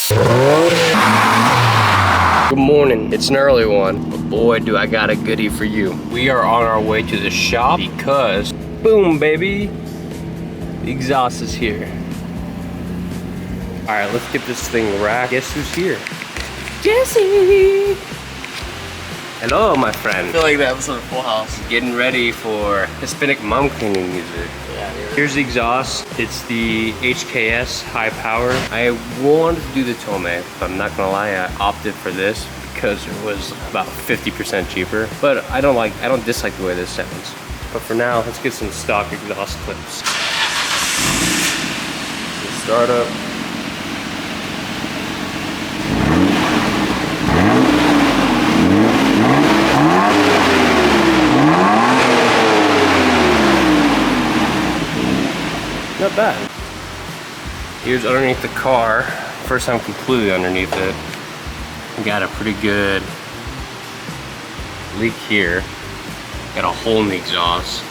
Good morning. It's an early one, but boy, do I got a goodie for you. We are on our way to the shop because, boom, baby, the exhaust is here. All right, let's get this thing racked. Guess who's here? Jesse! Hello, my friend. I feel like the episode of Full House. Getting ready for Hispanic mom cleaning music. Yeah, here's the exhaust. It's the HKS Hi-Power. I wanted to do the Tome, but I'm not gonna lie, I opted for this because it was about 50% cheaper. But I don't dislike the way this sounds. But for now, let's get some stock exhaust clips. Start up. Not bad. Here's underneath the car. First time completely underneath it. Got a pretty good leak here. Got a hole in the exhaust.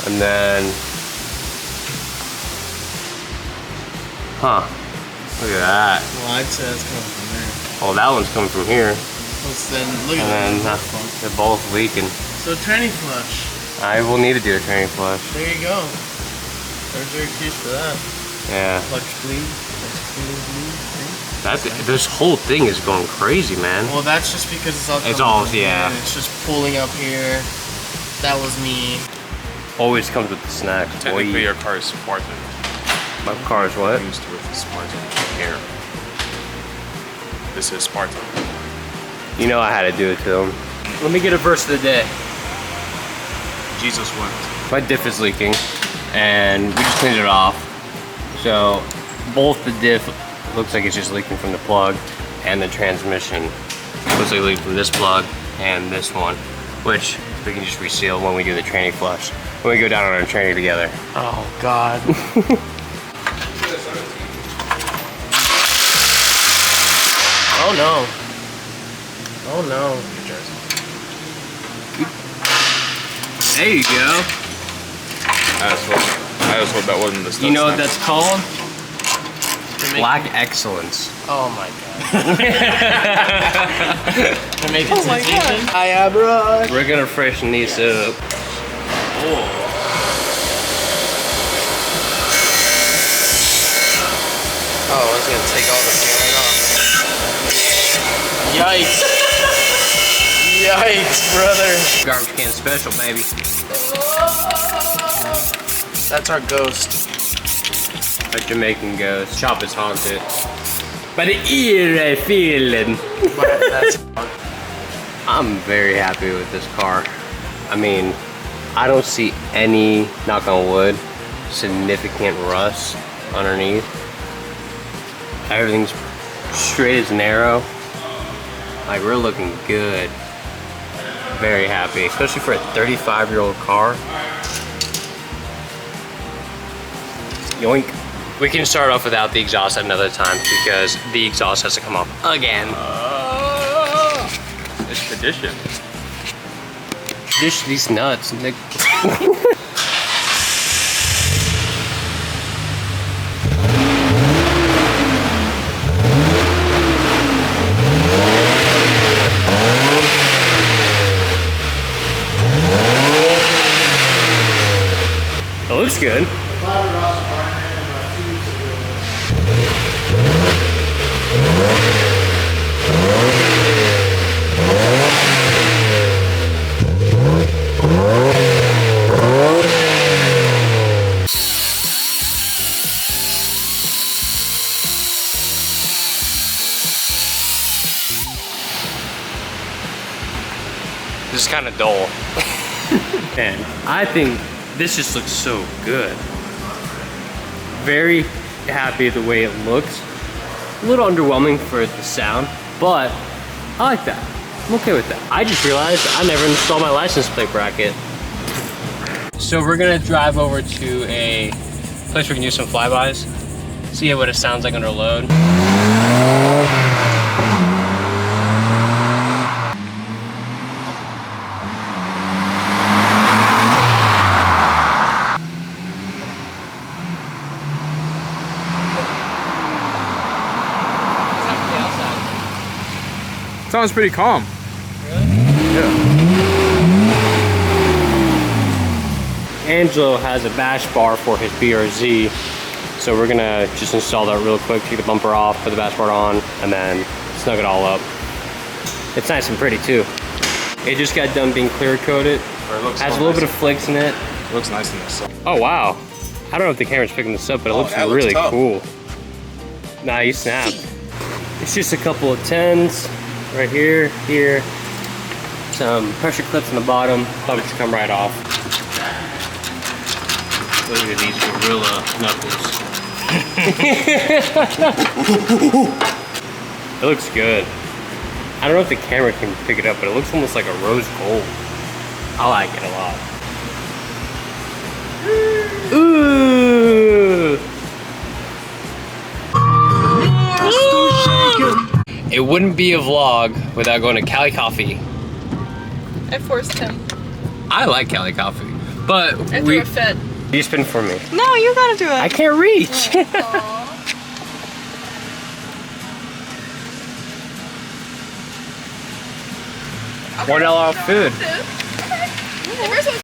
And then, huh, look at that. Well, I'd say that's coming from there. Oh, that one's coming from here. Let's then look at that. They're both leaking. So tranny flush. I will need to do a training flush. There you go. There's your excuse for that. Yeah. Flush bleed. This whole thing is going crazy, man. Well, that's just because it's all. Yeah. It's just pulling up here. That was me. Always comes with the snacks. Technically, your car is Spartan. My car is what? Used with Spartan hair. This is Spartan. You know I had to do it to him. Let me get a verse of the day. Jesus wept. My diff is leaking, and we just cleaned it off. So both the diff looks like it's just leaking from the plug, and the transmission looks like leaking from this plug and this one, which we can just reseal when we do the tranny flush. When we go down on our tranny together. Oh God. Oh no. Oh no. There you go. I just hope that wasn't the stuff. You know what that's called? Black Making... excellence. Oh my God. They're making sensation. Hiya, bro. We're gonna freshen these up. Oh. Oh, I was gonna take all the paint right off. Yikes. Yikes, brother. Garbage can special, baby. That's our ghost. A Jamaican ghost. Shop is haunted. By the eerie feeling. I'm very happy with this car. I mean, I don't see any, knock on wood, significant rust underneath. Everything's straight as an arrow. Like, we're looking good. Very happy, especially for a 35-year-old car. Yoink. We can start off without the exhaust at another time because the exhaust has to come off again. It's tradition. Dish these nuts, Nick. It looks good. This is kind of dull. And I think this just looks so good. Very happy the way it looks. A little underwhelming for the sound, but I like that. I'm okay with that. I just realized I never installed my license plate bracket. So we're gonna drive over to a place where we can do some flybys, see what it sounds like under load. Sounds pretty calm. Really? Yeah. Angelo has a bash bar for his BRZ, so we're gonna just install that real quick, take the bumper off, put the bash bar on, and then snug it all up. It's nice and pretty too. It just got done being clear coated. Has a little bit of flakes in it. It looks nice in this. Oh wow. I don't know if the camera's picking this up, but it looks really cool. Nice snap. It's just a couple of 10s right here, here. Some pressure clips on the bottom. Probably should come right off. Look at these gorilla knuckles. It looks good. I don't know if the camera can pick it up, but it looks almost like a rose gold. I like it a lot. Ooh! It wouldn't be a vlog without going to Cali Coffee. I forced him. I like Cali Coffee, but I threw a fit. You spin for me. No, you gotta do it. I can't reach. $1 off food. Okay.